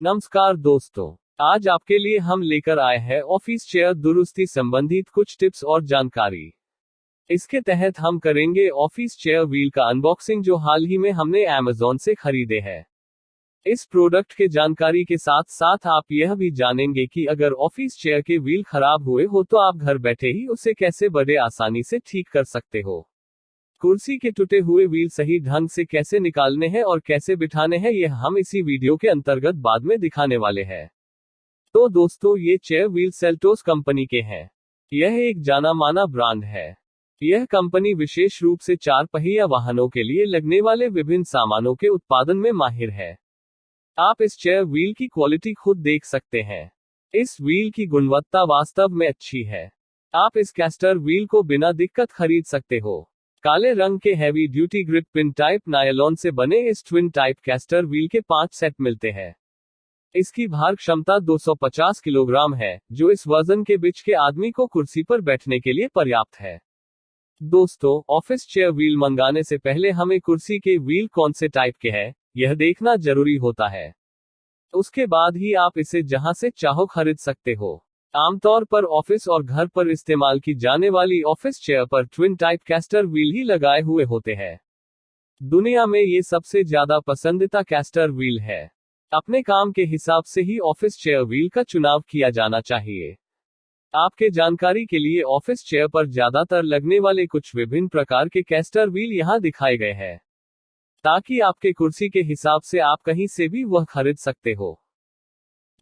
नमस्कार दोस्तों, आज आपके लिए हम लेकर आए हैं ऑफिस चेयर दुरुस्ती संबंधित कुछ टिप्स और जानकारी। इसके तहत हम करेंगे ऑफिस चेयर व्हील का अनबॉक्सिंग जो हाल ही में हमने अमेज़न से खरीदे हैं। इस प्रोडक्ट के जानकारी के साथ साथ आप यह भी जानेंगे कि अगर ऑफिस चेयर के व्हील खराब हुए हो तो आप घर बैठे ही उसे कैसे बड़े आसानी से ठीक कर सकते हो। कुर्सी के टूटे हुए व्हील सही ढंग से कैसे निकालने हैं और कैसे बिठाने हैं यह हम इसी वीडियो के अंतर्गत बाद में दिखाने वाले हैं। तो दोस्तों, ये चेयर व्हील सेल्टोस कंपनी के हैं। यह एक जाना माना ब्रांड है। यह कंपनी विशेष रूप से 4 पहिया वाहनों के लिए लगने वाले विभिन्न सामानों के उत्पादन में माहिर है। आप इस चेयर व्हील की क्वालिटी खुद देख सकते हैं। इस व्हील की गुणवत्ता वास्तव में अच्छी है। आप इस कैस्टर व्हील को बिना दिक्कत खरीद सकते हो। काले रंग के heavy duty grip pin type nylon से बने इस ट्विन टाइप कैस्टर व्हील के 5 सेट मिलते हैं। इसकी भार क्षमता 250 किलोग्राम है, जो इस वजन के बीच के आदमी को कुर्सी पर बैठने के लिए पर्याप्त है। दोस्तों, ऑफिस चेयर व्हील मंगाने से पहले हमें कुर्सी के व्हील कौन से टाइप के हैं, यह देखना जरूरी होता है। उसके बाद ही आप इसे जहां से चाहो खरीद सकते हो। आमतौर पर ऑफिस और घर पर इस्तेमाल की जाने वाली ऑफिस चेयर पर ट्विन टाइप कैस्टर व्हील ही लगाए हुए होते हैं। दुनिया में ये सबसे ज्यादा पसंदीदा कैस्टर व्हील है। अपने काम के हिसाब से ही ऑफिस चेयर व्हील का चुनाव किया जाना चाहिए। आपके जानकारी के लिए ऑफिस चेयर पर ज्यादातर लगने वाले कुछ विभिन्न प्रकार के कैस्टर व्हील यहाँ दिखाए गए हैं, ताकि आपके कुर्सी के हिसाब से आप कहीं से भी वह खरीद सकते हो।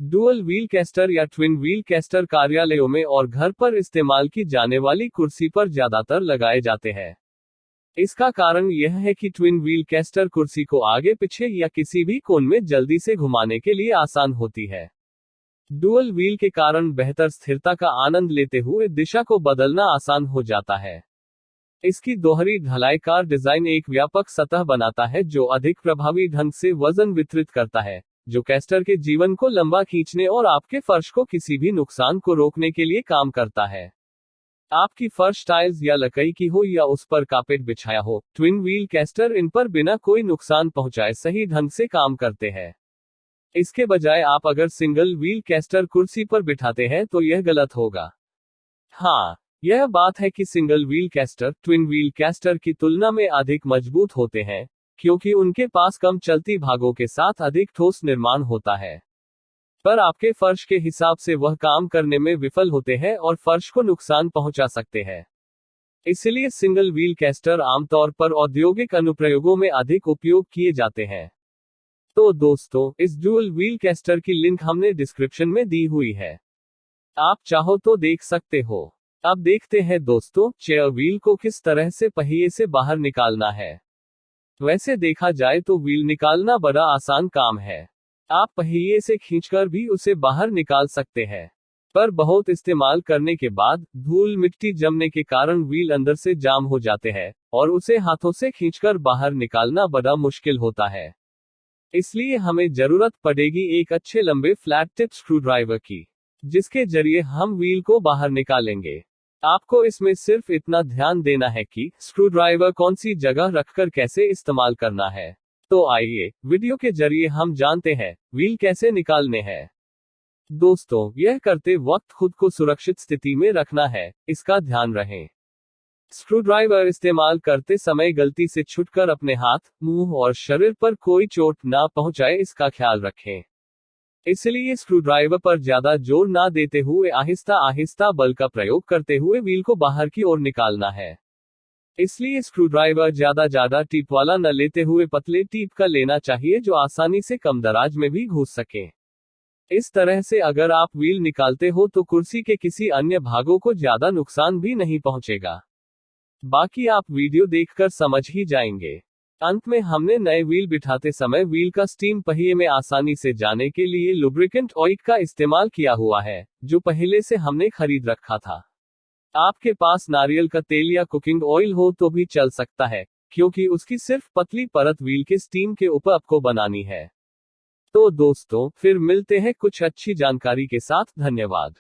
डुअल व्हील कैस्टर या ट्विन व्हील कैस्टर कार्यालयों में और घर पर इस्तेमाल की जाने वाली कुर्सी पर ज्यादातर लगाए जाते हैं। इसका कारण यह है कि ट्विन व्हील कैस्टर कुर्सी को आगे पीछे या किसी भी कोण में जल्दी से घुमाने के लिए आसान होती है। डुअल व्हील के कारण बेहतर स्थिरता का आनंद लेते हुए दिशा को बदलना आसान हो जाता है। इसकी दोहरी ढलाईकार डिजाइन एक व्यापक सतह बनाता है जो अधिक प्रभावी ढंग से वजन वितरित करता है, जो कैस्टर के जीवन को लंबा खींचने और आपके फर्श को किसी भी नुकसान को रोकने के लिए काम करता है। आपकी फर्श टाइल्स या लकड़ी की हो या उस पर कारपेट बिछाया हो, ट्विन व्हील कैस्टर इन पर बिना कोई नुकसान पहुंचाए सही ढंग से काम करते हैं। इसके बजाय आप अगर सिंगल व्हील कैस्टर कुर्सी पर बिठाते हैं तो यह गलत होगा। हाँ, यह बात है कि single wheel castor twin wheel castor की तुलना में अधिक मजबूत होते हैं, क्योंकि उनके पास कम चलती भागों के साथ अधिक ठोस निर्माण होता है। पर आपके फर्श के हिसाब से वह काम करने में विफल होते हैं और फर्श को नुकसान पहुंचा सकते हैं। इसलिए सिंगल व्हील कैस्टर आमतौर पर औद्योगिक अनुप्रयोगों में अधिक उपयोग किए जाते हैं। तो दोस्तों, इस डुअल व्हील कैस्टर की लिंक हमने डिस्क्रिप्शन में दी हुई है, आप चाहो तो देख सकते हो। अब देखते हैं दोस्तों, चेयर व्हील को किस तरह से पहिए से बाहर निकालना है। वैसे देखा जाए तो व्हील निकालना बड़ा आसान काम है। आप पहिए से खींचकर भी उसे बाहर निकाल सकते हैं, पर बहुत इस्तेमाल करने के बाद धूल मिट्टी जमने के कारण व्हील अंदर से जाम हो जाते हैं और उसे हाथों से खींचकर बाहर निकालना बड़ा मुश्किल होता है। इसलिए हमें जरूरत पड़ेगी एक अच्छे लंबे फ्लैट टिप स्क्रूड्राइवर की, जिसके जरिए हम व्हील को बाहर निकालेंगे। आपको इसमें सिर्फ इतना ध्यान देना है कि स्क्रूड्राइवर कौन सी जगह रखकर कैसे इस्तेमाल करना है। तो आइए वीडियो के जरिए हम जानते हैं व्हील कैसे निकालने हैं। दोस्तों, यह करते वक्त खुद को सुरक्षित स्थिति में रखना है, इसका ध्यान रखें। स्क्रूड्राइवर इस्तेमाल करते समय गलती से छूटकर अपने हाथ, मुंह और शरीर पर कोई चोट ना पहुंचाए, इसका ख्याल रखें। इसलिए स्क्रूड्राइवर पर ज्यादा जोर ना देते हुए आहिस्ता आहिस्ता बल का प्रयोग करते हुए व्हील को बाहर की ओर निकालना है। इसलिए स्क्रूड्राइवर ज्यादा टीप वाला न लेते हुए पतले टीप का लेना चाहिए जो आसानी से कम दराज में भी घुस सके। इस तरह से अगर आप व्हील निकालते हो तो कुर्सी के किसी अन्य भागों को ज्यादा नुकसान भी नहीं पहुंचेगा। बाकी आप वीडियो देखकर समझ ही जाएंगे। अंत में हमने नए व्हील बिठाते समय व्हील का स्टीम पहिए में आसानी से जाने के लिए लुब्रिकेंट ऑयल का इस्तेमाल किया हुआ है, जो पहले से हमने खरीद रखा था। आपके पास नारियल का तेल या कुकिंग ऑयल हो तो भी चल सकता है, क्योंकि उसकी सिर्फ पतली परत व्हील के स्टीम के ऊपर आपको बनानी है। तो दोस्तों, फिर मिलते हैं कुछ अच्छी जानकारी के साथ। धन्यवाद।